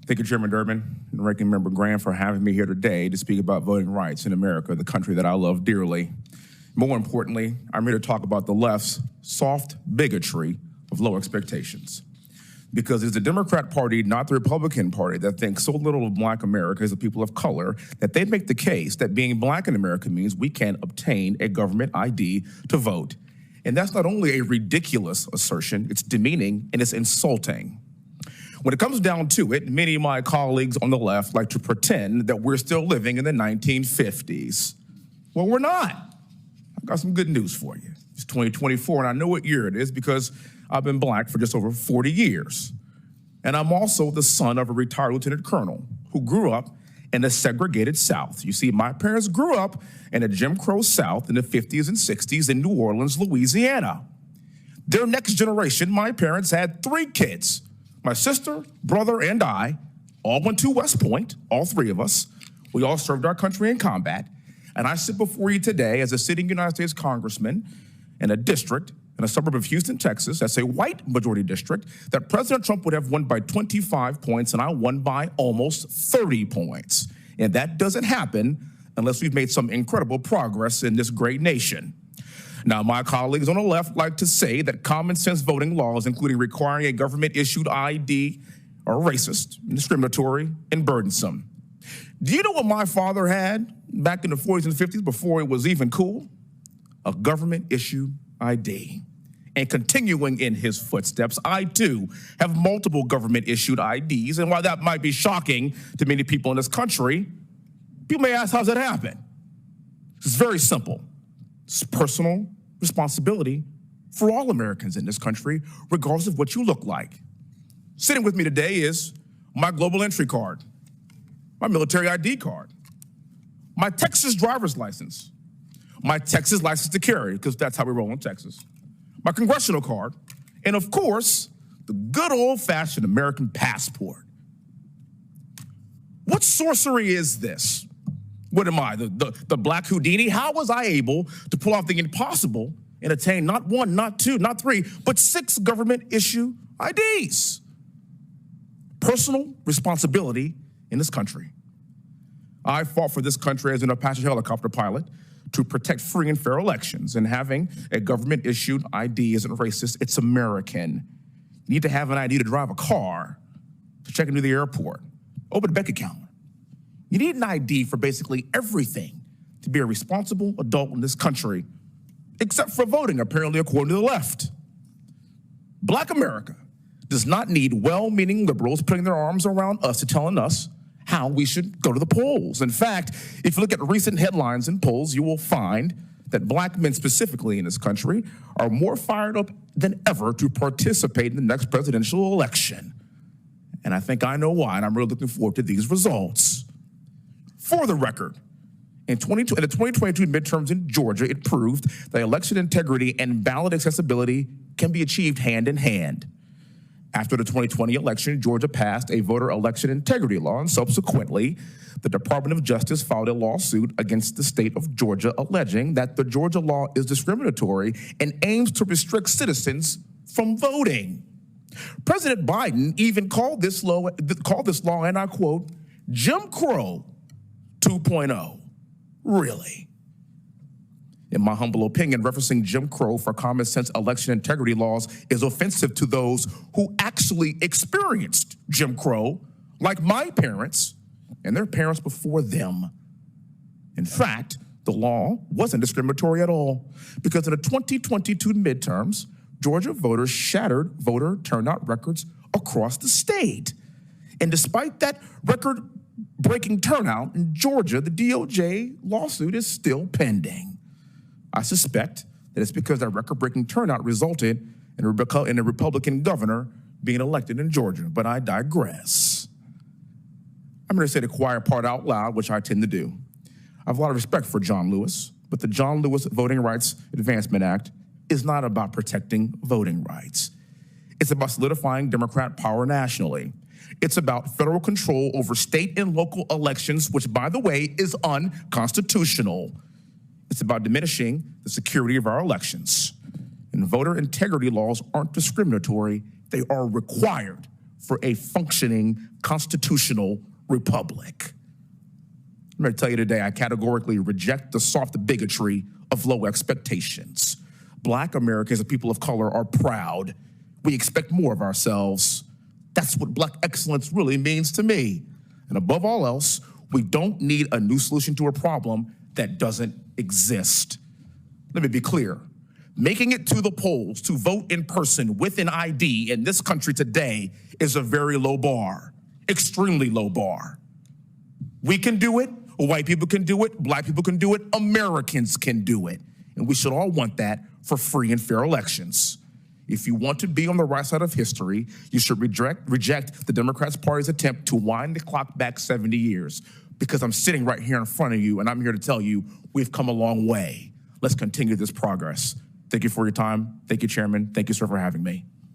Thank you, Chairman Durbin and Ranking Member Graham, for having me here today to speak about voting rights in America, the country that I love dearly. More importantly, I'm here to talk about the left's soft bigotry of low expectations. Because it's the Democrat Party, not the Republican Party, that thinks so little of Black America as the people of color that they make the case that being Black in America means we can't obtain a government ID to vote. And that's not only a ridiculous assertion, it's demeaning and it's insulting. When it comes down to it, many of my colleagues on the left like to pretend that we're still living in the 1950s. Well, we're not. I've got some good news for you. It's 2024, and I know what year it is because I've been Black for just over 40 years. And I'm also the son of a retired lieutenant colonel who grew up in the segregated South. You see, my parents grew up in a Jim Crow South in the 50s and 60s in New Orleans, Louisiana. Their next generation, my parents had 3 kids. My sister, brother, and I all went to West Point, all 3 of us. We all served our country in combat. And I sit before you today as a sitting United States congressman in a district in a suburb of Houston, Texas, that's a white majority district, that President Trump would have won by 25 points, and I won by almost 30 points. And that doesn't happen unless we've made some incredible progress in this great nation. Now, my colleagues on the left like to say that common sense voting laws, including requiring a government-issued ID, are racist, discriminatory, and burdensome. Do you know what my father had back in the 40s and 50s before it was even cool? A government-issued ID. And continuing in his footsteps, I too have multiple government-issued IDs, and while that might be shocking to many people in this country, people may ask, how's that happen? It's very simple. It's personal responsibility for all Americans in this country, regardless of what you look like. Sitting with me today is my global entry card, my military ID card, my Texas driver's license, my Texas license to carry, because that's how we roll in Texas, my congressional card, and of course, the good old-fashioned American passport. What sorcery is this? What am I, the Black Houdini? How was I able to pull off the impossible and attain not 1, not 2, not 3, but 6 government-issue IDs? Personal responsibility in this country. I fought for this country as an Apache helicopter pilot to protect free and fair elections, and having a government-issued ID isn't racist, it's American. You need to have an ID to drive a car, to check into the airport, open a bank account. You need an ID for basically everything to be a responsible adult in this country, except for voting, apparently, according to the left. Black America does not need well-meaning liberals putting their arms around us and telling us how we should go to the polls. In fact, if you look at recent headlines and polls, you will find that Black men specifically in this country are more fired up than ever to participate in the next presidential election. And I think I know why, and I'm really looking forward to these results. For the record, in the 2022 midterms in Georgia, it proved that election integrity and ballot accessibility can be achieved hand in hand. After the 2020 election, Georgia passed a voter election integrity law, and subsequently, the Department of Justice filed a lawsuit against the state of Georgia, alleging that the Georgia law is discriminatory and aims to restrict citizens from voting. President Biden even called this law, and I quote, Jim Crow 2.0. Really? In my humble opinion, referencing Jim Crow for common sense election integrity laws is offensive to those who actually experienced Jim Crow, like my parents and their parents before them. In fact, the law wasn't discriminatory at all, because in the 2022 midterms, Georgia voters shattered voter turnout records across the state. And despite that record-breaking turnout in Georgia, the DOJ lawsuit is still pending. I suspect that it's because that record-breaking turnout resulted in a Republican governor being elected in Georgia, but I digress. I'm going to say the quiet part out loud, which I tend to do. I have a lot of respect for John Lewis, but the John Lewis Voting Rights Advancement Act is not about protecting voting rights. It's about solidifying Democrat power nationally. It's about federal control over state and local elections, which, by the way, is unconstitutional. It's about diminishing the security of our elections. And voter integrity laws aren't discriminatory, they are required for a functioning constitutional republic. I'm going to tell you today, I categorically reject the soft bigotry of low expectations. Black Americans and people of color are proud. We expect more of ourselves. That's what Black excellence really means to me. And above all else, we don't need a new solution to a problem that doesn't exist. Let me be clear. Making it to the polls to vote in person with an ID in this country today is a very low bar, extremely low bar. We can do it, white people can do it, Black people can do it, Americans can do it. And we should all want that for free and fair elections. If you want to be on the right side of history, you should reject the Democrats' party's attempt to wind the clock back 70 years, because I'm sitting right here in front of you and I'm here to tell you we've come a long way. Let's continue this progress. Thank you for your time. Thank you, Chairman. Thank you, sir, for having me.